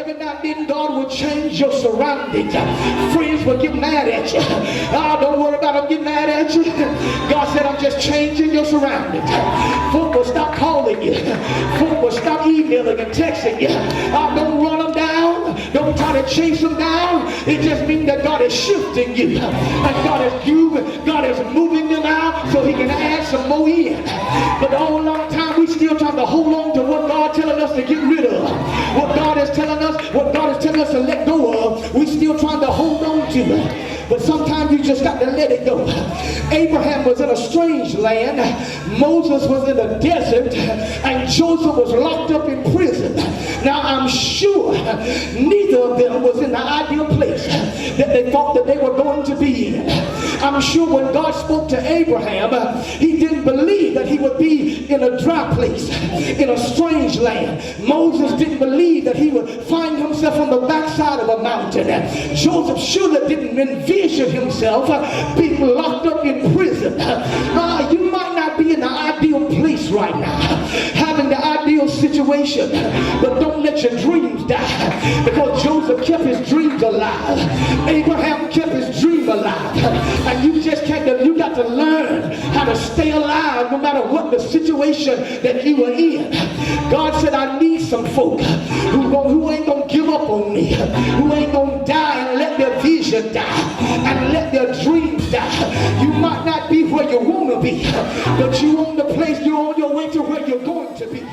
every now and then God will change your surroundings. Friends will get mad at you. Oh, don't worry about them getting mad at you. God said, I'm just changing your surroundings. Folk will stop calling you. Folk will stop emailing and texting you. Oh, don't run them down. Don't try to chase them down. It just means that God is shifting you. And God is moving you now so he can add some more in. But the whole long time we still trying to hold on to what God telling us to get rid of. What God is telling us to let go of, we still trying to hold on to. But sometimes you just got to let it go. Abraham was in a strange land. Moses was in a desert. And Joseph was locked up in prison. Now I'm sure neither of them was in the ideal place that they thought that they were going to be in. I'm sure when God spoke to Abraham, he didn't believe that he would be in a dry place, in a strange land. Moses didn't believe that he would find himself on the backside of a mountain. Joseph surely didn't envision himself being locked up in prison. You might not be in the ideal place right now, having the ideal situation, but don't let your dreams die, because Joseph kept his dreams alive. Abraham kept his dream alive. And you got to learn how to stay alive no matter what the situation that you are in. God said, I need some folk who ain't gonna give up on me, who ain't gonna die and let their vision die and let their dreams die. You might not be where you want to be, but you're on your way to where you're going to be.